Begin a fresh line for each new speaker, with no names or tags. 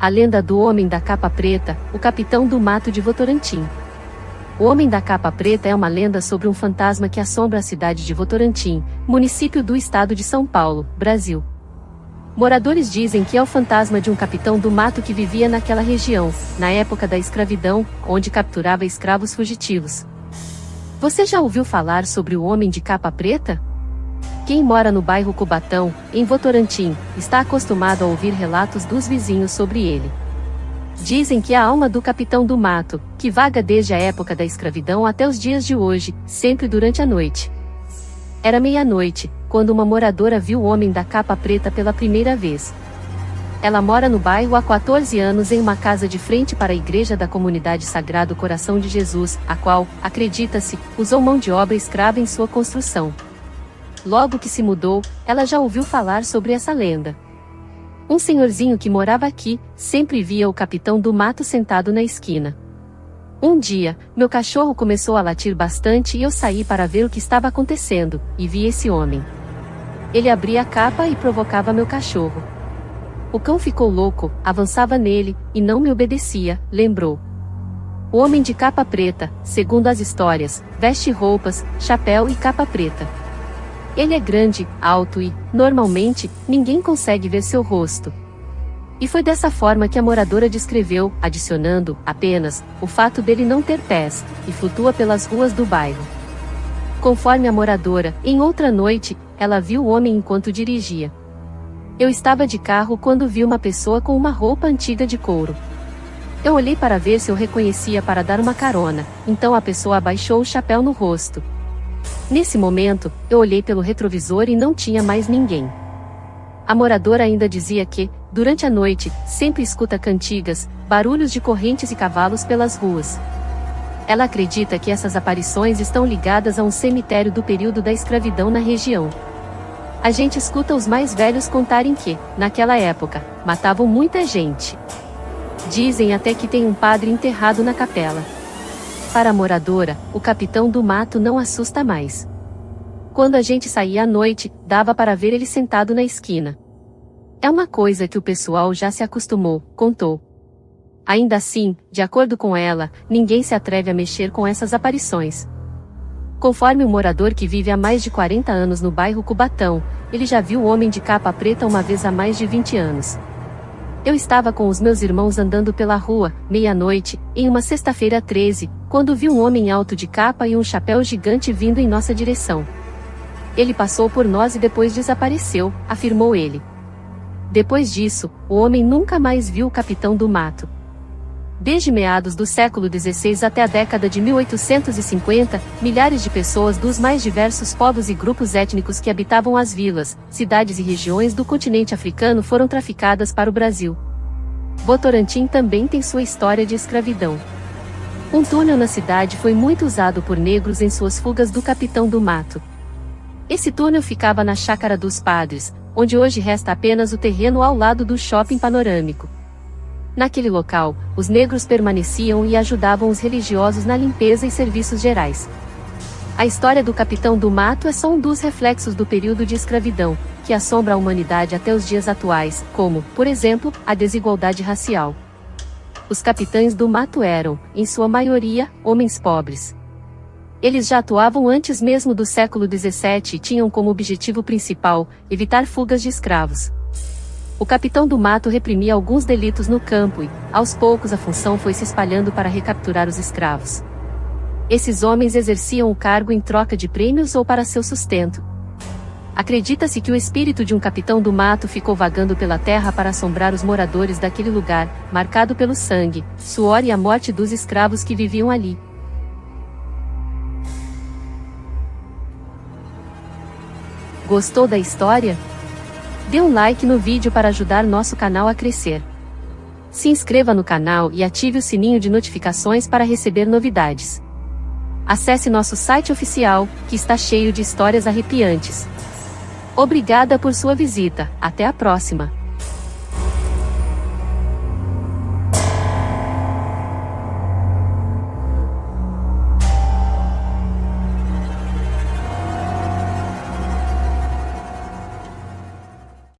A lenda do Homem da Capa Preta, o Capitão do Mato de Votorantim. O Homem da Capa Preta é uma lenda sobre um fantasma que assombra a cidade de Votorantim, município do estado de São Paulo, Brasil. Moradores dizem que é o fantasma de um capitão do mato que vivia naquela região, na época da escravidão, onde capturava escravos fugitivos. Você já ouviu falar sobre o Homem de Capa Preta? Quem mora no bairro Cubatão, em Votorantim, está acostumado a ouvir relatos dos vizinhos sobre ele. Dizem que é a alma do capitão do mato, que vaga desde a época da escravidão até os dias de hoje, sempre durante a noite. Era meia-noite, quando uma moradora viu o Homem da Capa Preta pela primeira vez. Ela mora no bairro há 14 anos em uma casa de frente para a igreja da comunidade Sagrado Coração de Jesus, a qual, acredita-se, usou mão de obra escrava em sua construção. Logo que se mudou, ela já ouviu falar sobre essa lenda. Um senhorzinho que morava aqui, sempre via o capitão do mato sentado na esquina. Um dia, meu cachorro começou a latir bastante e eu saí para ver o que estava acontecendo, e vi esse homem. Ele abria a capa e provocava meu cachorro. O cão ficou louco, avançava nele, e não me obedecia, lembrou. O Homem de Capa Preta, segundo as histórias, veste roupas, chapéu e capa preta. Ele é grande, alto e, normalmente, ninguém consegue ver seu rosto. E foi dessa forma que a moradora descreveu, adicionando, apenas, o fato dele não ter pés, e flutua pelas ruas do bairro. Conforme a moradora, em outra noite, ela viu o homem enquanto dirigia. Eu estava de carro quando vi uma pessoa com uma roupa antiga de couro. Eu olhei para ver se eu reconhecia para dar uma carona, então a pessoa abaixou o chapéu no rosto. Nesse momento, eu olhei pelo retrovisor e não tinha mais ninguém. A moradora ainda dizia que, durante a noite, sempre escuta cantigas, barulhos de correntes e cavalos pelas ruas. Ela acredita que essas aparições estão ligadas a um cemitério do período da escravidão na região. A gente escuta os mais velhos contarem que, naquela época, matavam muita gente. Dizem até que tem um padre enterrado na capela. Para a moradora, o capitão do mato não assusta mais. Quando a gente saía à noite, dava para ver ele sentado na esquina. É uma coisa que o pessoal já se acostumou, contou. Ainda assim, de acordo com ela, ninguém se atreve a mexer com essas aparições. Conforme o morador que vive há mais de 40 anos no bairro Cubatão, ele já viu o Homem de Capa Preta uma vez há mais de 20 anos. Eu estava com os meus irmãos andando pela rua, meia-noite, em uma sexta-feira 13, quando vi um homem alto de capa e um chapéu gigante vindo em nossa direção. Ele passou por nós e depois desapareceu, afirmou ele. Depois disso, o homem nunca mais viu o capitão do mato. Desde meados do século XVI até a década de 1850, milhares de pessoas dos mais diversos povos e grupos étnicos que habitavam as vilas, cidades e regiões do continente africano foram traficadas para o Brasil. Votorantim também tem sua história de escravidão. Um túnel na cidade foi muito usado por negros em suas fugas do capitão do mato. Esse túnel ficava na Chácara dos Padres, onde hoje resta apenas o terreno ao lado do shopping panorâmico. Naquele local, os negros permaneciam e ajudavam os religiosos na limpeza e serviços gerais. A história do capitão do mato é só um dos reflexos do período de escravidão, que assombra a humanidade até os dias atuais, como, por exemplo, a desigualdade racial. Os capitães do mato eram, em sua maioria, homens pobres. Eles já atuavam antes mesmo do século XVII e tinham como objetivo principal, evitar fugas de escravos. O capitão do mato reprimia alguns delitos no campo e, aos poucos a função foi se espalhando para recapturar os escravos. Esses homens exerciam o cargo em troca de prêmios ou para seu sustento. Acredita-se que o espírito de um capitão do mato ficou vagando pela terra para assombrar os moradores daquele lugar, marcado pelo sangue, suor e a morte dos escravos que viviam ali. Gostou da história? Dê um like no vídeo para ajudar nosso canal a crescer. Se inscreva no canal e ative o sininho de notificações para receber novidades. Acesse nosso site oficial, que está cheio de histórias arrepiantes. Obrigada por sua visita, até a próxima!